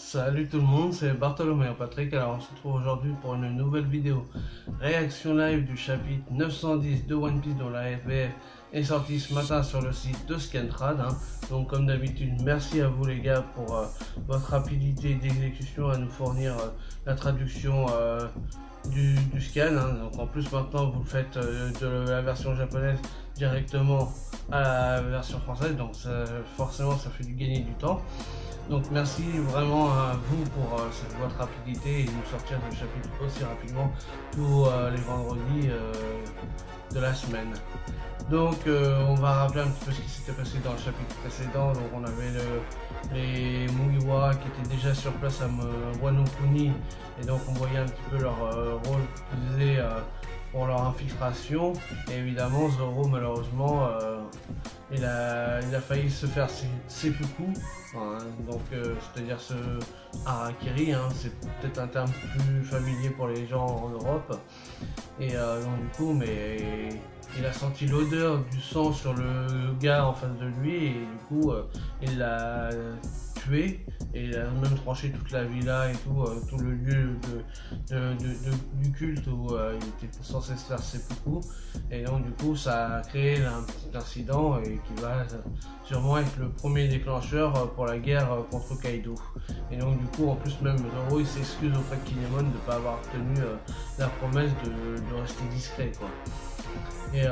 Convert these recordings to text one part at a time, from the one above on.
Salut tout le monde, c'est Bartholoméo Patrick. Alors on se retrouve aujourd'hui pour une nouvelle vidéo réaction live du chapitre 910 de One Piece dont la FBF est sortie ce matin sur le site de Scantrad. Donc comme d'habitude, merci à vous les gars pour votre rapidité d'exécution à nous fournir la traduction du scan. Donc en plus maintenant vous le faites de la version japonaise directement à la version française, donc forcément ça fait gagner du temps. Donc merci vraiment à vous pour votre rapidité et nous sortir le chapitre aussi rapidement tous les vendredis de la semaine. Donc on va rappeler un petit peu ce qui s'était passé dans le chapitre précédent. Donc on avait les Mugiwara qui étaient déjà sur place à Wano Kuni, et donc on voyait un petit peu leur rôle qu'ils faisaient pour leur infiltration. Et évidemment Zoro malheureusement il a failli se faire seppuku, donc c'est-à-dire ce harakiri, c'est peut-être un terme plus familier pour les gens en Europe. Et donc du coup, mais il a senti l'odeur du sang sur le gars en face de lui, et du coup il l'a tué, et il a même tranché toute la villa et tout le lieu du culte où il était censé se faire seppuku. Et donc du coup ça a créé un petit incident et qui va sûrement être le premier déclencheur pour la guerre contre Kaido. Et donc du coup en plus même Zoro il s'excuse auprès de Kinemon de ne pas avoir tenu la promesse de rester discret, quoi. Et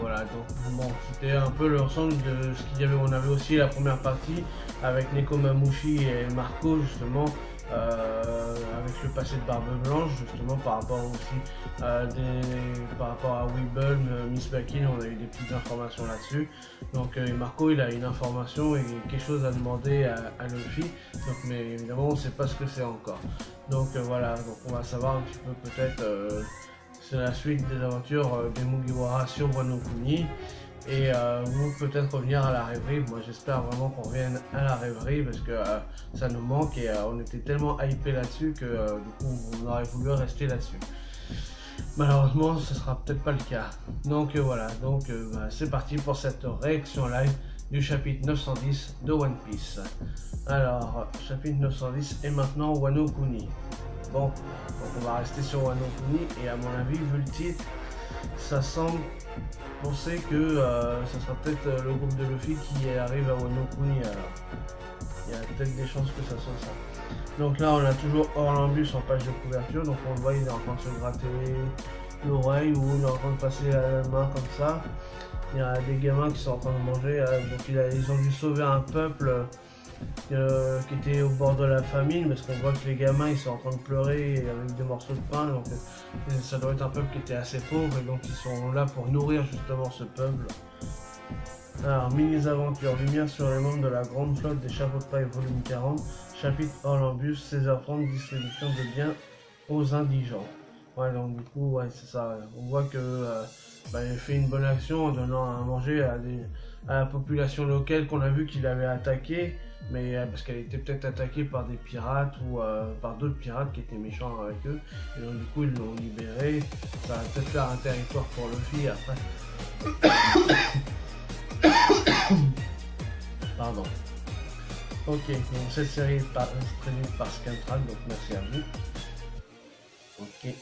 voilà, donc bon, c'était un peu l'ensemble de ce qu'il y avait. On avait aussi la première partie avec Nekomamushi et Marco, justement, avec le passé de Barbe Blanche, justement par rapport aussi par rapport à Weeble, Miss Bakin, on a eu des petites informations là-dessus. Donc Marco il a une information et quelque chose à demander à Luffy, donc, mais évidemment on ne sait pas ce que c'est encore. Donc voilà, donc on va savoir un petit peu peut-être c'est la suite des aventures des Mugiwara sur Wano Kuni, et ou peut-être revenir à la rêverie. Moi j'espère vraiment qu'on revienne à la rêverie parce que ça nous manque, et on était tellement hypé là-dessus que du coup on aurait voulu rester là-dessus. Malheureusement ce sera peut-être pas le cas. Donc voilà, donc c'est parti pour cette réaction live du chapitre 910 de One Piece. Alors chapitre 910 et maintenant Wano Kuni. Bon, donc on va rester sur Wano Kuni, et à mon avis, vu le titre, ça semble penser que ça sera peut-être le groupe de Luffy qui arrive à Wano Kuni. Alors, il y a peut-être des chances que ça soit ça. Donc là, on a toujours Orlambus en page de couverture, donc on le voit, il est en train de se gratter l'oreille, ou il est en train de passer la main comme ça. Il y a des gamins qui sont en train de manger, donc ils ont dû sauver un peuple qui était au bord de la famine, parce qu'on voit que les gamins ils sont en train de pleurer avec des morceaux de pain, donc ça doit être un peuple qui était assez pauvre, et donc ils sont là pour nourrir justement ce peuple. Alors, mini-aventures, lumière sur les membres de la grande flotte des chapeaux de paille volume 40, chapitre Orlambus, 16h30, distribution de biens aux indigents. Ouais, donc du coup, ouais, c'est ça, on voit que il fait une bonne action en donnant à manger à la population locale qu'on a vu qu'il avait attaqué, mais parce qu'elle était peut-être attaquée par des pirates ou par d'autres pirates qui étaient méchants avec eux, et donc du coup ils l'ont libéré. Ça va peut-être faire un territoire pour Luffy après. Pardon. Ok, donc cette série est prévue par Scantrad, donc merci à vous. Ok,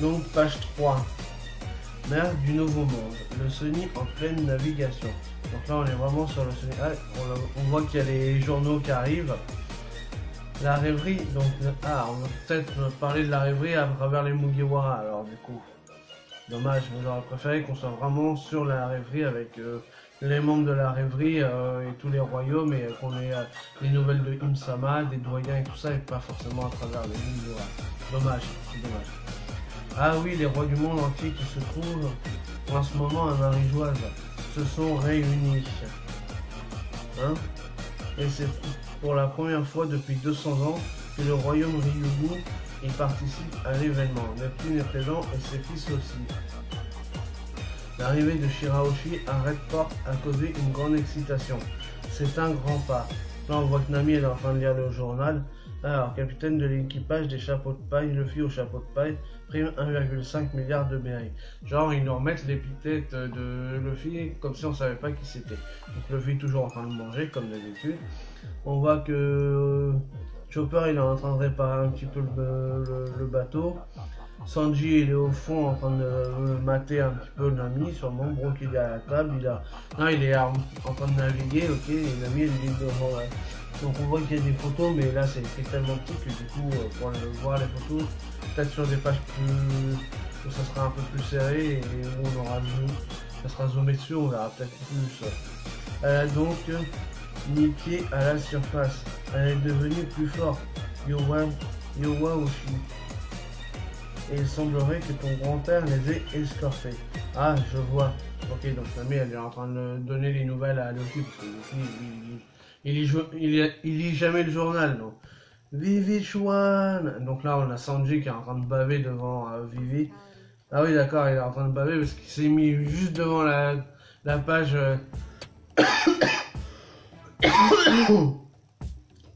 donc page 3. Mer du Nouveau Monde, le Sony en pleine navigation. Donc là on est vraiment sur le Sony. On voit qu'il y a les journaux qui arrivent. La rêverie, donc on va peut-être parler de la rêverie à travers les Mugiwara. Alors du coup, dommage, mais j'aurais préféré qu'on soit vraiment sur la rêverie avec les membres de la rêverie et tous les royaumes, et qu'on ait les nouvelles de Im-sama, des doyens et tout ça, et pas forcément à travers les Mugiwara. Dommage, c'est dommage. Ah oui, les rois du monde entier qui se trouvent en ce moment à Marie-Joise se sont réunis. Et c'est pour la première fois depuis 200 ans que le royaume Ryugu y participe à l'événement. Neptune est présent et ses fils aussi. L'arrivée de Shirahoshi à Redport a causé une grande excitation. C'est un grand pas. Là on voit que Nami est en train de lire le journal. Alors, capitaine de l'équipage des chapeaux de paille, Luffy au chapeau de paille, prime 1,5 milliard de BI. Genre, ils nous remettent l'épithète de Luffy comme si on savait pas qui c'était. Donc Luffy toujours en train de manger, comme d'habitude. On voit que Chopper il est en train de réparer un petit peu le bateau. Sanji il est au fond en train de mater un petit peu Nami, sûrement. Brook il est à la table, il est en train de naviguer, ok, et Nami il est devant. Donc on voit qu'il y a des photos, mais là c'est tellement petit que du coup pour voir les photos, peut-être sur des pages où ça sera un peu plus serré et où on aura ça sera zoomé dessus, on verra peut-être plus. Elle a donc niqué à la surface, elle est devenue plus forte. Yowa aussi. Et il semblerait que ton grand-père les ait escortés. Ah, je vois. Ok, donc Nami elle est en train de donner les nouvelles à Luffy, parce que Luffy, il lit jamais le journal, non. Vivi Chuan. Donc là, on a Sanji qui est en train de baver devant Vivi. Ah oui, d'accord, il est en train de baver parce qu'il s'est mis juste devant la page...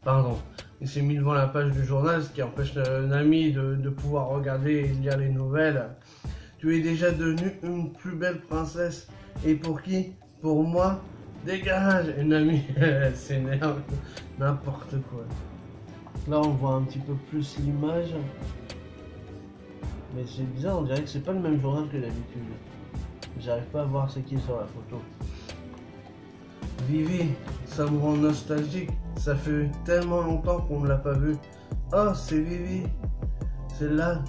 Pardon. Il s'est mis devant la page du journal, ce qui empêche Nami de pouvoir regarder et lire les nouvelles. Tu es déjà devenue une plus belle princesse. Et pour qui? Pour moi? Dégage! Et Nami, elle s'énerve. N'importe quoi. Là, on voit un petit peu plus l'image. Mais c'est bizarre, on dirait que c'est pas le même journal que d'habitude. J'arrive pas à voir c'est qui sur la photo. Vivi, ça me rend nostalgique. Ça fait tellement longtemps qu'on ne l'a pas vu. Oh, c'est Vivi. C'est là.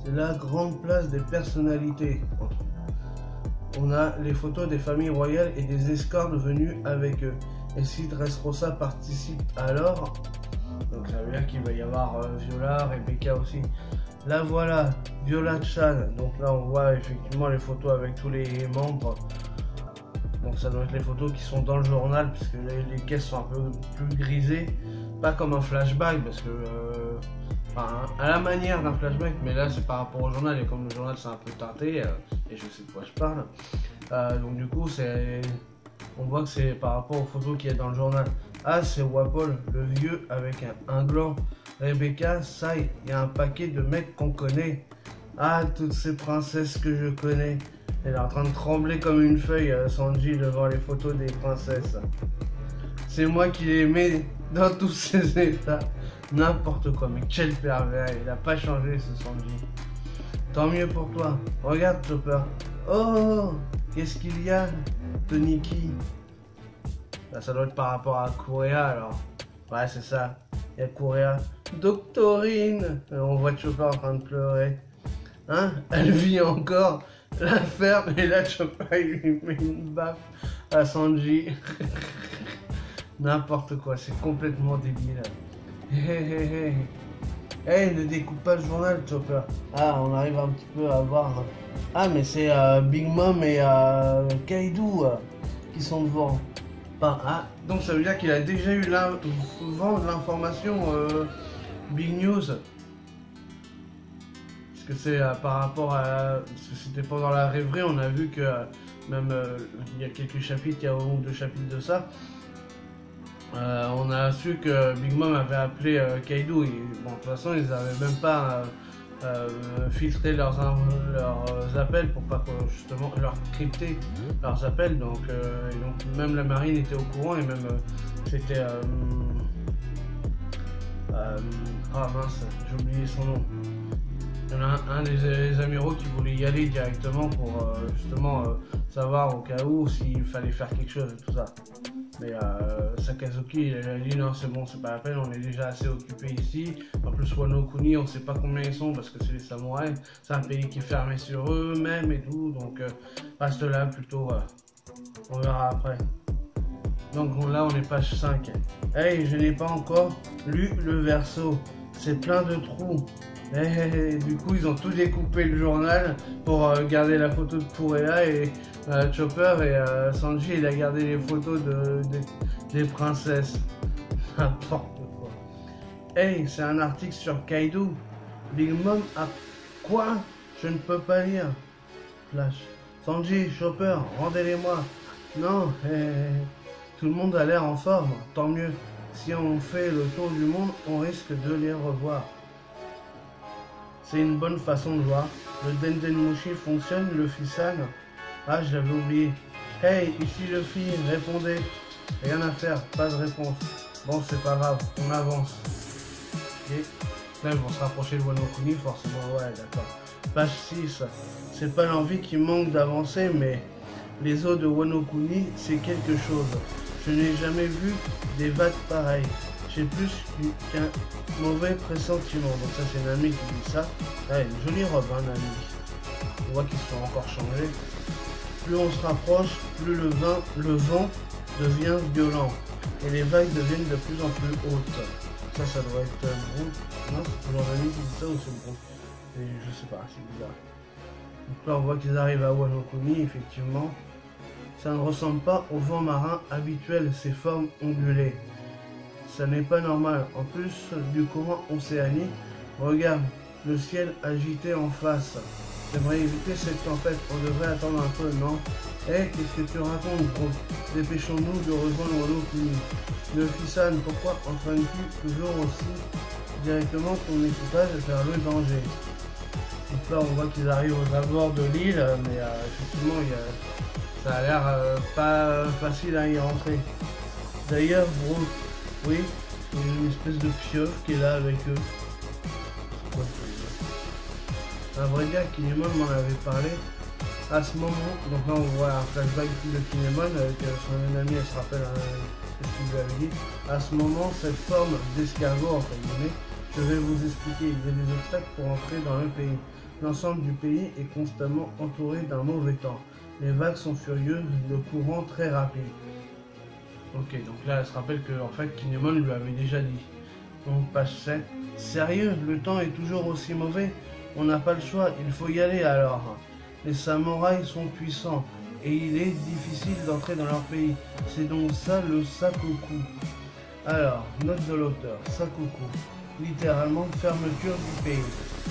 C'est la grande place des personnalités. On a les photos des familles royales et des escortes venus avec eux. Et si Dressrosa participe alors, donc ça veut dire qu'il va y avoir Viola, Rebecca aussi. Là voilà, Viola Chan. Donc là on voit effectivement les photos avec tous les membres. Donc ça doit être les photos qui sont dans le journal, puisque les caisses sont un peu plus grisées. Pas comme un flashback, parce que... à la manière d'un flashback, mais là c'est par rapport au journal, et comme le journal c'est un peu teinté, et je sais de quoi je parle. Donc du coup, on voit que c'est par rapport aux photos qu'il y a dans le journal. Ah, c'est Wapol, le vieux avec un gland. Rebecca, ça, il y a un paquet de mecs qu'on connaît. Ah, toutes ces princesses que je connais. Elle est en train de trembler comme une feuille, Sanji, devant les photos des princesses. C'est moi qui les mets dans tous ces états. N'importe quoi, mais quel pervers, il a pas changé ce Sanji. Tant mieux pour toi. Regarde, Chopper. Oh, qu'est-ce qu'il y a, Toniki? Là, ça doit être par rapport à Kurea, alors. Ouais, c'est ça. Il y a Kurea. Doctorine. On voit Chopper en train de pleurer. Hein? Elle vit encore. La ferme, et là, Chopper, il lui met une baffe à Sanji. N'importe quoi, c'est complètement débile. Hey, ne découpe pas le journal, Chopper. Ah, on arrive un petit peu à voir. Ah, mais c'est Big Mom et Kaido qui sont devant. Enfin, ah, donc ça veut dire qu'il a déjà eu vent de l'information Big News. Parce que c'est par rapport à... Parce que c'était pendant la rêverie, on a vu que même il y a quelques chapitres, il y a un ou deux chapitres de ça. On a su que Big Mom avait appelé Kaido et bon, de toute façon ils n'avaient même pas filtré leurs appels pour pas justement leur crypter leurs appels, donc même la marine était au courant et même c'était ah mince, j'ai oublié son nom. Il y en a un des amiraux qui voulait y aller directement pour justement savoir au cas où s'il fallait faire quelque chose et tout ça. Mais Sakazuki il a dit non, c'est bon, c'est pas la peine, on est déjà assez occupé ici. En plus Wano Kuni, on sait pas combien ils sont parce que c'est les samouraïs, c'est un pays qui est fermé sur eux-mêmes et tout, donc reste là plutôt, on verra après. Donc là on est page 5. Hey, je n'ai pas encore lu le verso, c'est plein de trous. Et du coup ils ont tout découpé le journal pour garder la photo de Kurea et Chopper, et Sanji il a gardé les photos des princesses. N'importe quoi. Hey, c'est un article sur Kaido. Big Mom a... Quoi? Je ne peux pas lire. Flash. Sanji, Chopper, rendez-les-moi. Non, tout le monde a l'air en forme, tant mieux. Si on fait le tour du monde, on risque de les revoir. C'est une bonne façon de voir. Le Dendenmushi fonctionne, Luffy-san. Ah, je l'avais oublié. Hey, ici Luffy, répondez. Rien à faire, pas de réponse. Bon, c'est pas grave, on avance. Et là, ils vont se rapprocher de Wano Kuni, forcément, ouais, d'accord. Page 6, c'est pas l'envie qui manque d'avancer, mais les eaux de Wano Kuni, c'est quelque chose. Je n'ai jamais vu des vagues pareilles. J'ai plus qu'un mauvais pressentiment. Donc ça, c'est Nami qui dit ça. Ah, une jolie robe, hein, Nami. On voit qu'ils sont encore changés. Plus on se rapproche, plus le vent devient violent. Et les vagues deviennent de plus en plus hautes. Ça doit être Brooke. Non, c'est toujours Nami qui dit ça ou c'est Brooke? Et je sais pas, c'est bizarre. Donc là, on voit qu'ils arrivent à Wano Kuni, effectivement. Ça ne ressemble pas au vent marin habituel, ces formes ondulées. Ça n'est pas normal. En plus du courant océanique, regarde, le ciel agité en face. J'aimerais éviter cette tempête. On devrait attendre un peu, non? Qu'est-ce que tu racontes, gros? Dépêchons-nous de rejoindre Wano Kuni. Le Fisan, pourquoi entraînes-tu toujours aussi directement ton équipage vers le danger? Donc là, on voit qu'ils arrivent aux abords de l'île, mais effectivement, ça a l'air pas facile à y rentrer. D'ailleurs, Brooke, oui, il y a une espèce de pieuvre qui est là avec eux. C'est quoi ce à vrai dire, Kinemon m'en avait parlé. À ce moment, donc là on voit un flashback de Kinemon avec son ami, elle se rappelle ce qu'il lui avait dit. À ce moment, cette forme d'escargot, entre guillemets, je vais vous expliquer, il y a des obstacles pour entrer dans le pays. L'ensemble du pays est constamment entouré d'un mauvais temps. Les vagues sont furieuses, le courant très rapide. Ok, donc là elle se rappelle que en fait Kinemon lui avait déjà dit. Donc page 7. Sérieux, le temps est toujours aussi mauvais? On n'a pas le choix, il faut y aller alors. Les samouraïs sont puissants et il est difficile d'entrer dans leur pays. C'est donc ça le Sakoku. Alors, note de l'auteur, Sakoku, littéralement fermeture du pays,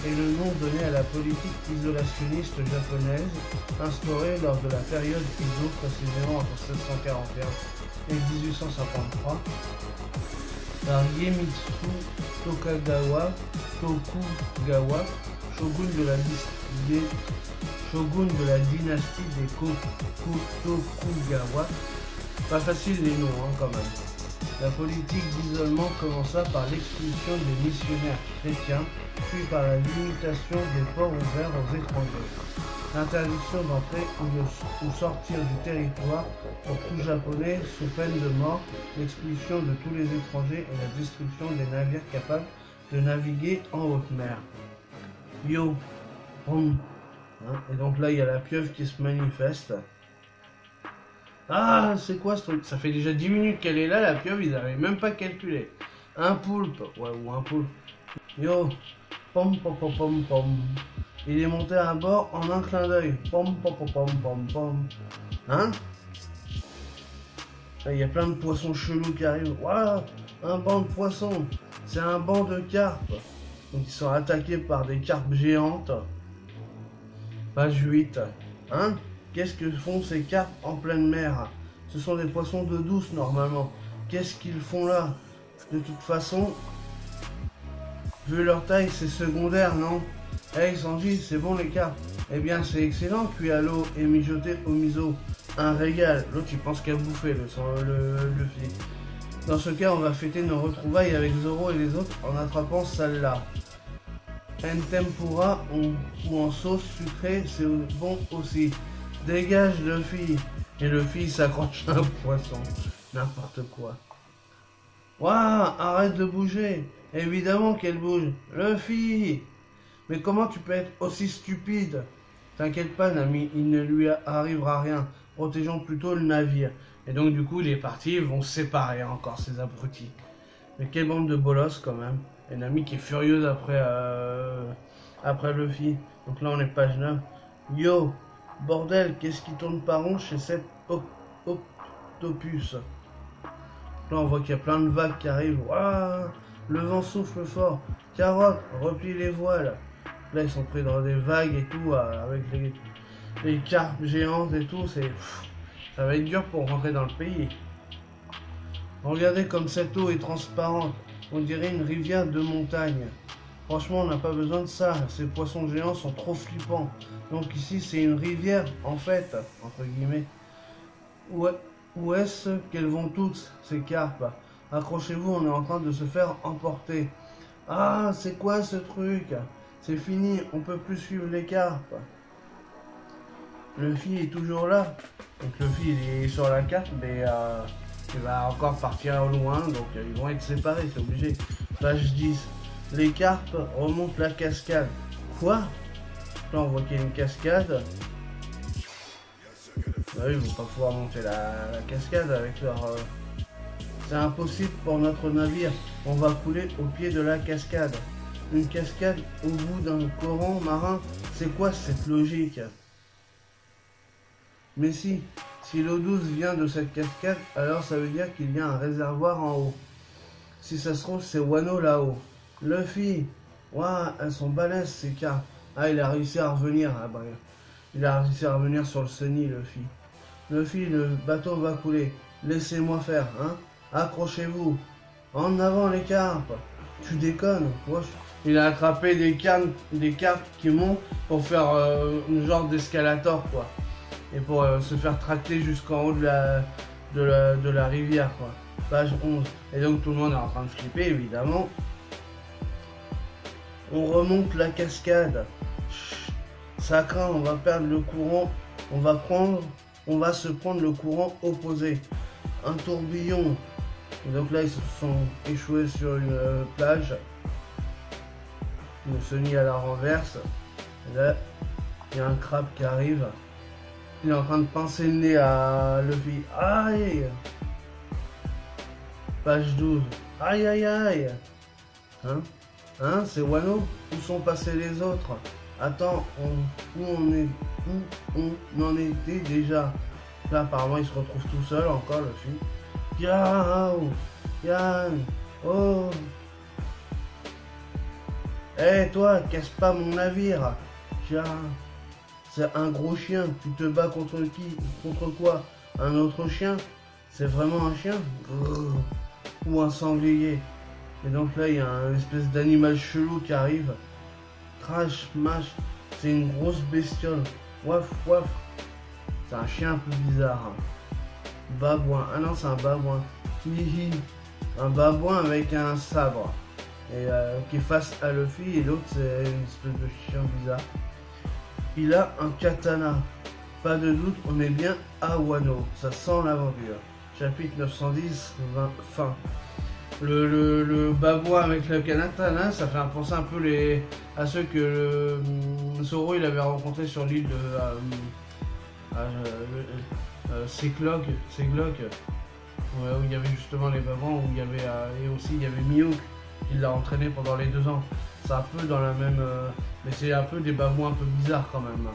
est le nom donné à la politique isolationniste japonaise instaurée lors de la période Edo, précisément entre 1741 et 1853, par Iemitsu Tokugawa, shogun de la dynastie des Tokugawa. Pas facile les noms, hein, quand même. La politique d'isolement commença par l'expulsion des missionnaires chrétiens, puis par la limitation des ports ouverts aux étrangers. L'interdiction d'entrer ou sortir du territoire pour tout japonais sous peine de mort, l'expulsion de tous les étrangers et la destruction des navires capables de naviguer en haute mer. Yo, hum. Hein, et donc là il y a la pieuvre qui se manifeste. Ah, c'est quoi ce truc? Ça fait déjà 10 minutes qu'elle est là, la pieuvre, ils n'arrivent même pas à calculer. Un poulpe, ouais, ou un poulpe. Yo, pom pom pom pom pom. Il est monté à bord en un clin d'œil. Pom pom pom pom pom pom. Hein? Il y a plein de poissons chelous qui arrivent. Waouh, un banc de poissons. C'est un banc de carpes. Donc ils sont attaqués par des carpes géantes. Page 8. Hein? Qu'est-ce que font ces carpes en pleine mer? Ce sont des poissons d'eau douce normalement. Qu'est-ce qu'ils font là? De toute façon, vu leur taille, c'est secondaire, non? Hey Sanji, c'est bon les carpes? Eh bien c'est excellent, cuit à l'eau et mijoté au miso. Un régal. L'autre il pense qu'à bouffer le flic. Dans ce cas, on va fêter nos retrouvailles avec Zoro et les autres en attrapant celle-là. En tempura ou en sauce sucrée, c'est bon aussi. Dégage Luffy. Et Luffy s'accroche à un poisson. N'importe quoi. Waouh, arrête de bouger. Évidemment qu'elle bouge. Luffy. Mais comment tu peux être aussi stupide? T'inquiète pas, Nami, il ne lui arrivera rien. Protégeons plutôt le navire. Et donc du coup, les parties vont se séparer encore, ces abrutis. Mais quelle bande de bolosses quand même. Et Nami qui est furieuse après Luffy. Donc là, on est page 9. Yo, bordel, qu'est-ce qui tourne pas rond chez cette octopus? Là, on voit qu'il y a plein de vagues qui arrivent. Waouh, le vent souffle fort. Carotte, replie les voiles. Là, ils sont pris dans des vagues et tout, avec les carpes géantes et tout. Ça va être dur pour rentrer dans le pays. Regardez comme cette eau est transparente. On dirait une rivière de montagne. Franchement, on n'a pas besoin de ça. Ces poissons géants sont trop flippants. Donc ici, c'est une rivière, en fait, entre guillemets. Où est-ce qu'elles vont toutes, ces carpes? Accrochez-vous, on est en train de se faire emporter. Ah, c'est quoi ce truc? C'est fini, on peut plus suivre les carpes. Luffy est toujours là. Donc Luffy il est sur la carte, mais il va encore partir au loin, donc ils vont être séparés, c'est obligé. Page 10. Les carpes remontent la cascade. Quoi? Là on voit qu'il y a une cascade. Bah oui, ils vont pas pouvoir monter la cascade avec leur... C'est impossible pour notre navire. On va couler au pied de la cascade. Une cascade au bout d'un courant marin. C'est quoi cette logique? Mais si l'eau douce vient de cette cascade, alors ça veut dire qu'il y a un réservoir en haut. Si ça se trouve, c'est Wano là-haut. Luffy, waouh, elles sont balèzes ces cartes. Ah, il a réussi à revenir. Ah, bah, il a réussi à revenir sur le Sunny, Luffy. Luffy, le bateau va couler. Laissez-moi faire, hein. Accrochez-vous. En avant les carpes. Tu déconnes. Wesh. Il a attrapé des carpes qui montent pour faire une genre d'escalator, quoi. Et pour se faire tracter jusqu'en haut de la rivière, quoi. Page 11. Et donc tout le monde est en train de flipper, évidemment. On remonte la cascade. Chut, ça craint, on va perdre le courant. On va se prendre le courant opposé. Un tourbillon. Et donc là, ils se sont échoués sur une plage. Le Sunny à la renverse. Et là, il y a un crabe qui arrive. Il est en train de pincer le nez à Luffy. Aïe! Page 12. Aïe aïe aïe! Hein? Hein? C'est Wano? Où sont passés les autres? Attends, où on en était déjà? Là, apparemment, il se retrouve tout seul encore, Luffy. Yao! Yann! Oh! Hé, toi, casse pas mon navire! Tiens! C'est un gros chien, tu te bats contre qui? Contre quoi? Un autre chien? C'est vraiment un chien? Grrr. Ou un sanglier? Et donc là, il y a une espèce d'animal chelou qui arrive. Crash, mash, c'est une grosse bestiole. Waf, waf. C'est un chien un peu bizarre. Babouin, ah non, c'est un babouin. Hihi. Un babouin avec un sabre. Et qui est face à Luffy, et l'autre, c'est une espèce de chien bizarre. Il a un katana. Pas de doute, on est bien à Wano. Ça sent l'aventure. Chapitre 910, fin. Le babouin avec le katana, ça fait penser un peu à ceux que Zoro il avait rencontré sur l'île de Seglock, où il y avait justement les babouins, où il y avait et aussi il y avait Mihawk qui l'a entraîné pendant les 2 ans. C'est un peu dans la même... mais c'est un peu des babouins un peu bizarres quand même.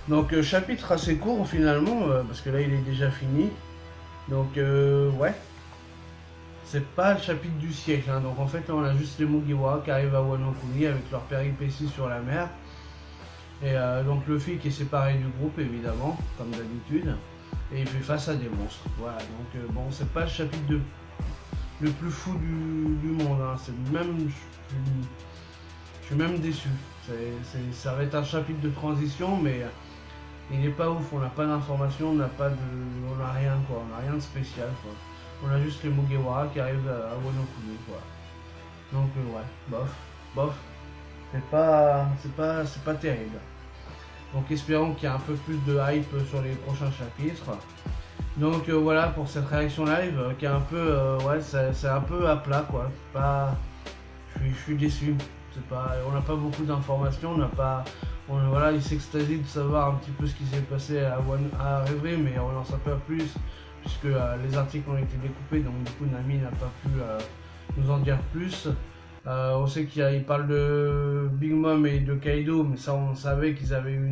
Donc chapitre assez court finalement, parce que là il est déjà fini. Donc ouais. C'est pas le chapitre du siècle. Hein. Donc en fait là on a juste les Mugiwara qui arrivent à Wano Kuni avec leur péripéties sur la mer. Et donc Luffy qui est séparé du groupe évidemment, comme d'habitude. Et il fait face à des monstres. Voilà, donc bon, c'est pas le chapitre le plus fou du monde. Hein. C'est même... Je suis même déçu. Ça va être un chapitre de transition, mais il n'est pas ouf. On n'a pas d'informations, on n'a rien quoi. On n'a rien de spécial quoi. On a juste les Mugiwara qui arrivent à Wano Kuni quoi. Donc ouais, bof. C'est pas terrible. Donc espérons qu'il y a un peu plus de hype sur les prochains chapitres. Donc voilà pour cette réaction live qui est un peu ouais, c'est un peu à plat quoi. Je suis déçu. On n'a pas beaucoup d'informations, voilà, il s'extasie de savoir un petit peu ce qui s'est passé à Rêver, mais on n'en sait pas plus puisque les articles ont été découpés, donc du coup Nami n'a pas pu nous en dire plus. On sait qu'il parle de Big Mom et de Kaido, mais ça on savait qu'ils avaient eu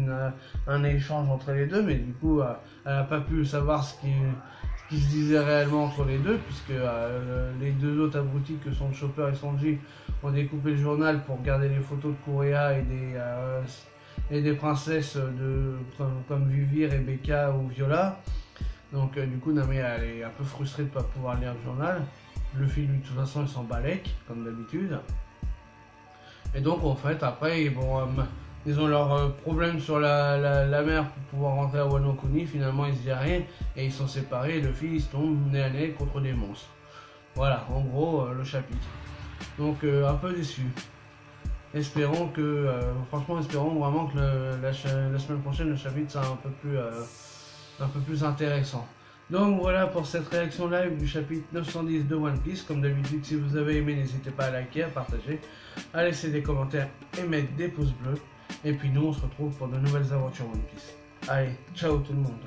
un échange entre les deux, mais du coup elle n'a pas pu savoir ce qui se disait réellement entre les deux, puisque les deux autres abrutis que sont Chopper et Sanji ont découpé le journal pour garder les photos de Kureha et des princesses comme Vivi, Rebecca ou Viola. Donc du coup Nami elle est un peu frustrée de ne pas pouvoir lire le journal. Luffy lui de toute façon il s'en balèque comme d'habitude. Et donc en fait après bon, ils ont leurs problèmes sur la mer pour pouvoir rentrer à Wano Kuni. Finalement ils se disent rien et ils sont séparés et Luffy il se tombe nez à nez contre des monstres. Voilà en gros le chapitre. Donc un peu déçu. Espérons que, franchement, espérons vraiment que la semaine prochaine le chapitre sera un peu plus intéressant. Donc voilà pour cette réaction live du chapitre 910 de One Piece. Comme d'habitude, si vous avez aimé, n'hésitez pas à liker, à partager, à laisser des commentaires et mettre des pouces bleus. Et puis nous, on se retrouve pour de nouvelles aventures One Piece. Allez, ciao tout le monde.